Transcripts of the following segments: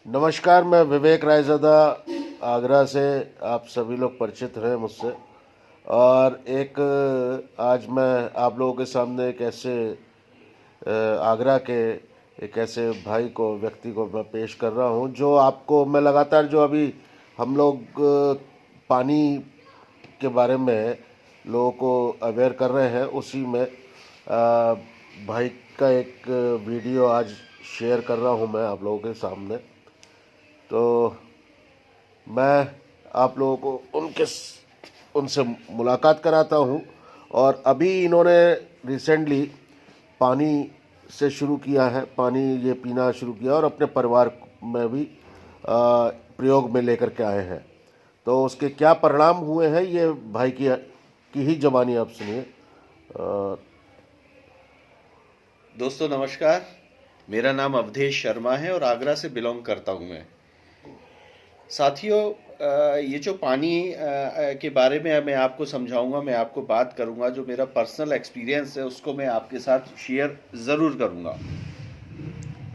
नमस्कार, मैं विवेक रायज़ादा आगरा से। आप सभी लोग परिचित हैं मुझसे। और एक आज मैं आप लोगों के सामने एक ऐसे आगरा के एक ऐसे भाई को, व्यक्ति को मैं पेश कर रहा हूं, जो आपको मैं लगातार जो अभी हम लोग पानी के बारे में लोगों को अवेयर कर रहे हैं, उसी में भाई का एक वीडियो आज शेयर कर रहा हूं मैं आप लोगों के सामने। तो मैं आप लोगों को उनसे मुलाकात कराता हूं। और अभी इन्होंने रिसेंटली पानी से शुरू किया है, पानी ये पीना शुरू किया और अपने परिवार में भी प्रयोग में लेकर के आए हैं। तो उसके क्या परिणाम हुए हैं, ये भाई की ही ज़बानी आप सुनिए। दोस्तों नमस्कार। मेरा नाम अवधेश शर्मा है और आगरा से बिलोंग करता हूँ मैं। साथियों, ये जो पानी के बारे में मैं आपको समझाऊंगा, मैं आपको बात करूंगा, जो मेरा पर्सनल एक्सपीरियंस है उसको मैं आपके साथ शेयर ज़रूर करूंगा।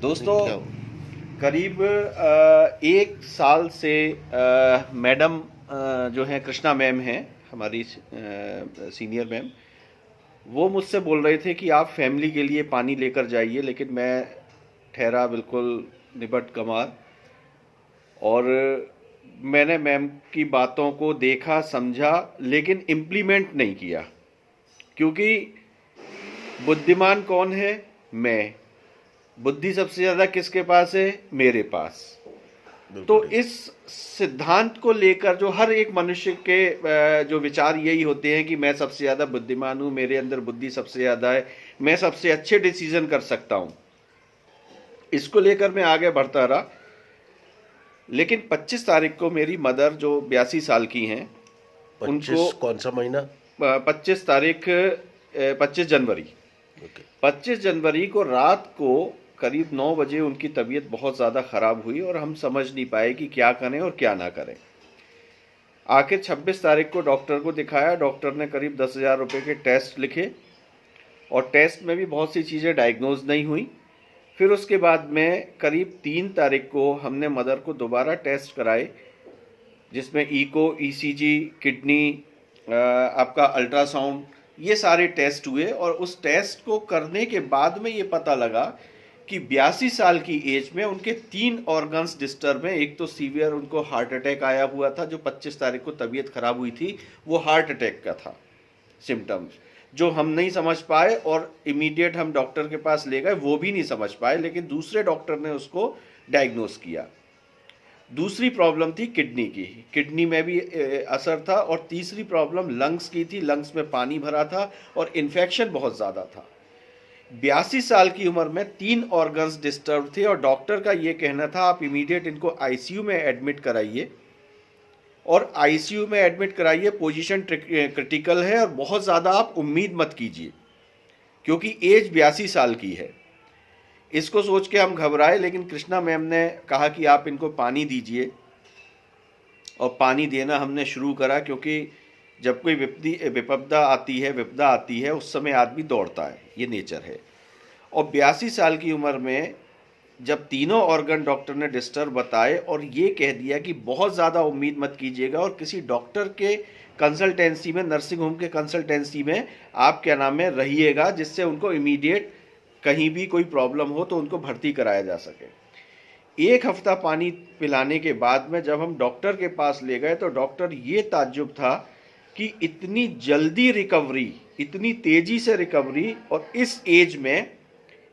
दोस्तों, करीब 1 साल से मैडम जो है कृष्णा मैम हैं, हमारी सीनियर मैम, वो मुझसे बोल रहे थे कि आप फैमिली के लिए पानी लेकर जाइए, लेकिन मैं ठहरा बिल्कुल निबट गंवार। और मैंने मैम की बातों को देखा, समझा, लेकिन इम्प्लीमेंट नहीं किया। क्योंकि बुद्धिमान कौन है? मैं। बुद्धि सबसे ज़्यादा किसके पास है? मेरे पास। तो इस सिद्धांत को लेकर जो हर एक मनुष्य के जो विचार यही होते हैं कि मैं सबसे ज़्यादा बुद्धिमान हूँ, मेरे अंदर बुद्धि सबसे ज़्यादा है, मैं सबसे अच्छे डिसीजन कर सकता हूँ। इसको लेकर मैं आगे बढ़ता रहा। लेकिन 25 तारीख को मेरी मदर, जो 82 साल की हैं, 25 कौन सा महीना? 25 तारीख 25 जनवरी 25 जनवरी को रात को करीब 9 बजे उनकी तबीयत बहुत ज़्यादा ख़राब हुई और हम समझ नहीं पाए कि क्या करें और क्या ना करें। आखिर 26 तारीख को डॉक्टर को दिखाया। डॉक्टर ने करीब 10,000 रुपये के टेस्ट लिखे और टेस्ट में भी बहुत सी चीज़ें डायग्नोज नहीं हुई। फिर उसके बाद में करीब 3 तारीख को हमने मदर को दोबारा टेस्ट कराए, जिसमें ईको, ईसीजी, किडनी, आपका अल्ट्रासाउंड, ये सारे टेस्ट हुए। और उस टेस्ट को करने के बाद में ये पता लगा कि 82 साल की एज में उनके 3 ऑर्गन्स डिस्टर्ब हैं। एक तो सीवियर उनको हार्ट अटैक आया हुआ था, जो 25 तारीख को तबीयत खराब हुई थी, वो हार्ट अटैक का था सिम्टम्स, जो हम नहीं समझ पाए। और इमीडिएट हम डॉक्टर के पास ले गए, वो भी नहीं समझ पाए, लेकिन दूसरे डॉक्टर ने उसको डायग्नोस किया। दूसरी प्रॉब्लम थी किडनी की, किडनी में भी असर था। और तीसरी प्रॉब्लम लंग्स की थी, लंग्स में पानी भरा था और इन्फेक्शन बहुत ज़्यादा था। 82 साल की उम्र में 3 ऑर्गन्स डिस्टर्ब थे और डॉक्टर का ये कहना था आप इमीडिएट इनको आईसीयू में एडमिट कराइए, और आईसीयू में एडमिट कराइए, पोजीशन क्रिटिकल है और बहुत ज़्यादा आप उम्मीद मत कीजिए, क्योंकि एज 82 साल की है। इसको सोच के हम घबराए, लेकिन कृष्णा मैम ने कहा कि आप इनको पानी दीजिए, और पानी देना हमने शुरू करा। क्योंकि जब कोई विपदा आती है, उस समय आदमी दौड़ता है, ये नेचर है। और 82 साल की उम्र में जब तीनों ऑर्गन डॉक्टर ने डिस्टर्ब बताए और ये कह दिया कि बहुत ज़्यादा उम्मीद मत कीजिएगा और किसी डॉक्टर के कंसल्टेंसी में, नर्सिंग होम के कंसल्टेंसी में आप क्या नाम है रहिएगा, जिससे उनको इमीडिएट कहीं भी कोई प्रॉब्लम हो तो उनको भर्ती कराया जा सके। 1 हफ्ता पानी पिलाने के बाद में जब हम डॉक्टर के पास ले गए तो डॉक्टर ये ताज्जुब था कि इतनी जल्दी रिकवरी, इतनी तेज़ी से रिकवरी, और इस एज में।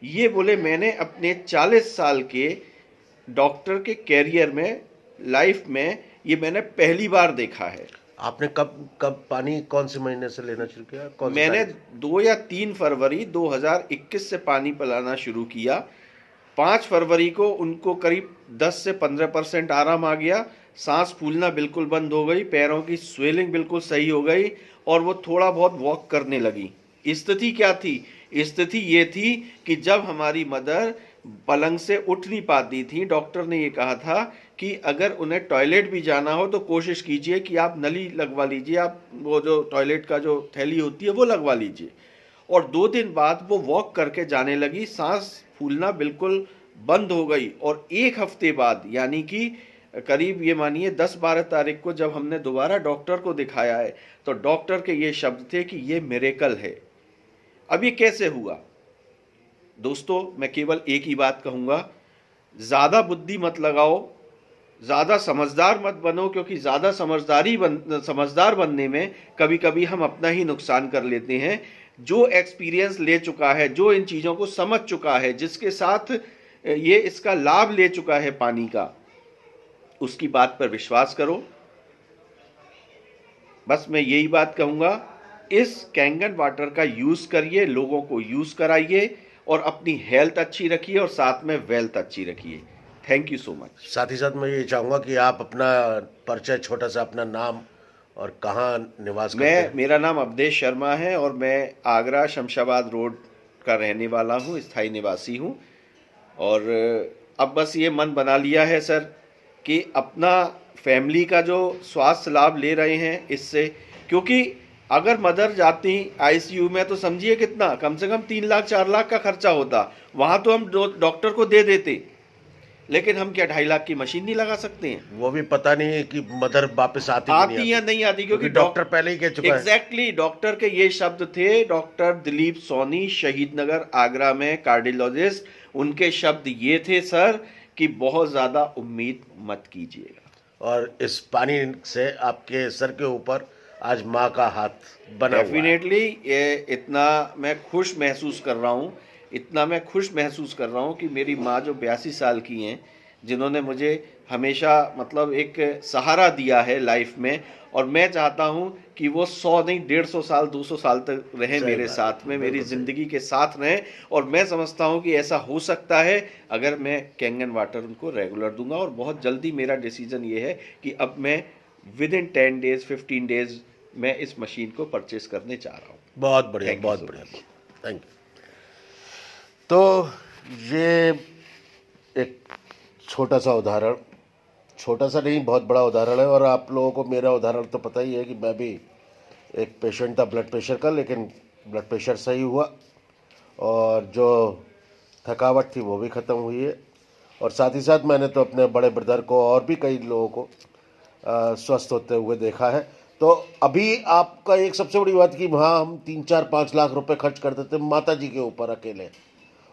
ये बोले मैंने अपने 40 साल के डॉक्टर के कैरियर में, लाइफ में, ये मैंने पहली बार देखा है। आपने कब पानी कौन से महीने से लेना शुरू किया? मैंने 2 या 3 फरवरी 2021 से पानी पिलाना शुरू किया। 5 फरवरी को उनको करीब 10 से 15% आराम आ गया, सांस फूलना बिल्कुल बंद हो गई, पैरों की स्वेलिंग बिल्कुल सही हो गई और वो थोड़ा बहुत वॉक करने लगी। स्थिति क्या थी? स्थिति ये थी कि जब हमारी मदर पलंग से उठ नहीं पाती थी, डॉक्टर ने ये कहा था कि अगर उन्हें टॉयलेट भी जाना हो तो कोशिश कीजिए कि आप नली लगवा लीजिए, आप वो जो टॉयलेट का जो थैली होती है वो लगवा लीजिए। और 2 दिन बाद वो वॉक करके जाने लगी, सांस फूलना बिल्कुल बंद हो गई और एक हफ्ते बाद यानी कि करीब ये मानिए 10-12 तारीख को जब हमने दोबारा डॉक्टर को दिखाया है तो डॉक्टर के ये शब्द थे कि ये मिरेकल है। अब ये कैसे हुआ? दोस्तों, मैं केवल एक ही बात कहूँगा, ज़्यादा बुद्धि मत लगाओ, ज़्यादा समझदार मत बनो, क्योंकि ज़्यादा समझदार बनने में कभी कभी हम अपना ही नुकसान कर लेते हैं। जो एक्सपीरियंस ले चुका है, जो इन चीज़ों को समझ चुका है, जिसके साथ ये इसका लाभ ले चुका है पानी का, उसकी बात पर विश्वास करो। बस मैं यही बात कहूँगा, इस कैंगन वाटर का यूज़ करिए, लोगों को यूज़ कराइए और अपनी हेल्थ अच्छी रखिए और साथ में वेल्थ अच्छी रखिए। Thank you so much. साथ ही साथ मैं ये चाहूँगा कि आप अपना परिचय, छोटा सा अपना नाम और कहाँ निवास करते हैं। मेरा नाम अवधेश शर्मा है और मैं आगरा शमशाबाद रोड का रहने वाला हूँ, स्थायी निवासी हूँ। और अब बस ये मन बना लिया है सर कि अपना फैमिली का जो स्वास्थ्य लाभ ले रहे हैं इससे, क्योंकि अगर मदर जाती आईसीयू में तो समझिए कितना, कम से कम 3 लाख 4 लाख का खर्चा होता। वहाँ तो हम डॉक्टर को दे देते, लेकिन हम क्या 2.5 लाख की मशीन नहीं लगा सकते हैं? वो भी पता नहीं है कि मदर वापस आती या नहीं आती, क्योंकि डॉक्टर पहले ही कह चुका है। एग्जैक्टली, डॉक्टर के ये शब्द थे, डॉक्टर दिलीप सोनी, शहीद नगर आगरा में कार्डियोलॉजिस्ट, उनके शब्द ये थे सर कि बहुत ज्यादा उम्मीद मत कीजिएगा। और इस पानी से आपके सर के ऊपर आज माँ का हाथ बना हुआ है। डेफिनेटली ये इतना मैं खुश महसूस कर रहा हूँ, कि मेरी माँ जो 82 साल की हैं, जिन्होंने मुझे हमेशा मतलब एक सहारा दिया है लाइफ में, और मैं चाहता हूँ कि वो 100 नहीं 150 साल 200 साल तक रहे मेरे साथ में, मेरी ज़िंदगी के साथ रहें। और मैं समझता हूँ कि ऐसा हो सकता है अगर मैं कैंगन वाटर उनको रेगुलर दूंगा। और बहुत जल्दी मेरा डिसीजन ये है कि अब मैं विदिन 10 डेज 15 डेज मैं इस मशीन को परचेस करने चाह रहा हूँ। बहुत बढ़िया, बहुत बढ़िया, थैंक यू। तो ये एक छोटा सा उदाहरण, छोटा सा नहीं बहुत बड़ा उदाहरण है। और आप लोगों को मेरा उदाहरण तो पता ही है कि मैं भी एक पेशेंट था ब्लड प्रेशर का, लेकिन ब्लड प्रेशर सही हुआ और जो थकावट थी वो भी ख़त्म हुई है। और साथ ही साथ मैंने तो अपने बड़े ब्रदर को और भी कई लोगों को स्वस्थ होते हुए देखा है। तो अभी आपका एक सबसे बड़ी बात कि वहाँ हम 3-4-5 लाख रुपए खर्च कर देते माता जी के ऊपर अकेले,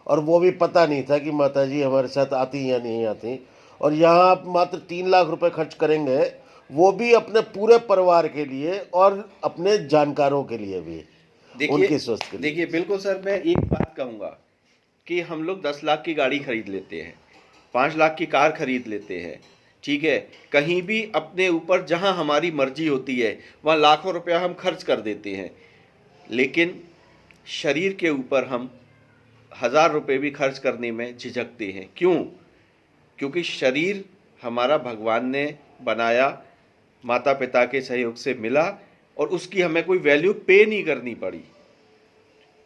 और वो भी पता नहीं था कि माता जी हमारे साथ आती या नहीं आती। और यहाँ आप मात्र 3 लाख रुपए खर्च करेंगे, वो भी अपने पूरे परिवार के लिए और अपने जानकारों के लिए भी, उनके स्वास्थ्य के लिए। देखिए बिल्कुल सर, मैं एक बात कहूँगा कि हम लोग 10 लाख की गाड़ी खरीद लेते हैं, 5 लाख की कार खरीद लेते हैं, ठीक है, कहीं भी अपने ऊपर जहाँ हमारी मर्जी होती है वहाँ लाखों रुपया हम खर्च कर देते हैं। लेकिन शरीर के ऊपर हम 1000 रुपये भी खर्च करने में झिझकते हैं। क्यों? क्योंकि शरीर हमारा भगवान ने बनाया, माता पिता के सहयोग से मिला, और उसकी हमें कोई वैल्यू पे नहीं करनी पड़ी।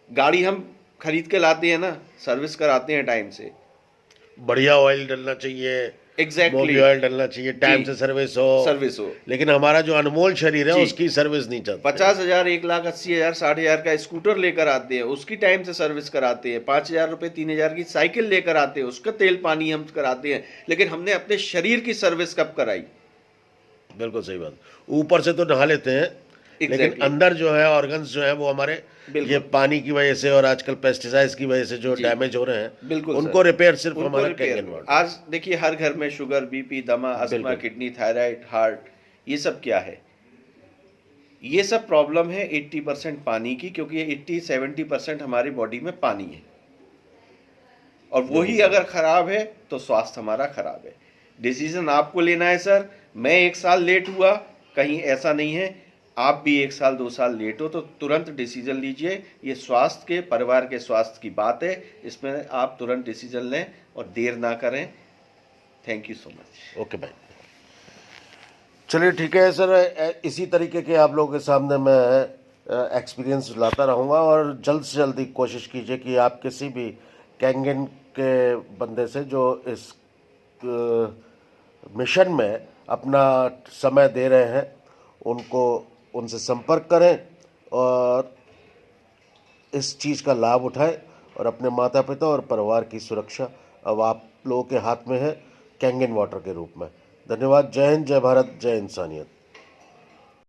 गाड़ी हम खरीद के लाते हैं ना, सर्विस कराते हैं टाइम से, बढ़िया ऑयल डलना चाहिए, एग्जैक्टली ऑयल डलना चाहिए, टाइम से सर्विस हो। लेकिन हमारा जो अनमोल शरीर है उसकी सर्विस नहीं चलती। 50,000, 1,80,000, 60,000 का स्कूटर लेकर आते हैं, उसकी टाइम से सर्विस कराते हैं। 5,000 रुपये 3,000 की साइकिल लेकर आते हैं, उसका तेल पानी हम कराते हैं। लेकिन हमने अपने शरीर की सर्विस कब कराई? बिल्कुल सही बात। ऊपर से तो नहा लेते हैं, लेकिन अंदर जो है ऑर्गन्स जो है वो हमारे ये पानी की वजह से और आजकल पेस्टिसाइड्स की वजह से जो डैमेज हो रहे हैं, बिल्कुल उनको रिपेयर सिर्फ हमारा कैंगन वाटर। आज देखिए हर घर में शुगर, बीपी, दमा, अस्थमा, किडनी, थायराइड, हार्ट, ये सब क्या है? ये सब प्रॉब्लम है 80% पानी की, क्योंकि ये 80-70% हमारी बॉडी में पानी है, और वही अगर खराब है तो स्वास्थ्य हमारा खराब है। डिसीजन आपको लेना है सर। मैं 1 साल लेट हुआ, कहीं ऐसा नहीं है, आप भी 1 साल 2 साल लेट हो तो तुरंत डिसीजन लीजिए। ये स्वास्थ्य के, परिवार के स्वास्थ्य की बात है, इसमें आप तुरंत डिसीजन लें और देर ना करें। Thank you so much. Okay भाई, चलिए ठीक है सर, इसी तरीके के आप लोगों के सामने मैं एक्सपीरियंस लाता रहूँगा, और जल्द से जल्दी कोशिश कीजिए कि आप किसी भी कैंगन के बंदे से जो इस मिशन में अपना समय दे रहे हैं उनसे संपर्क करें और इस चीज़ का लाभ उठाएं और अपने माता पिता और परिवार की सुरक्षा अब आप लोगों के हाथ में है कैंगन वाटर के रूप में। धन्यवाद। जय हिंद, जय भारत, जय इंसानियत।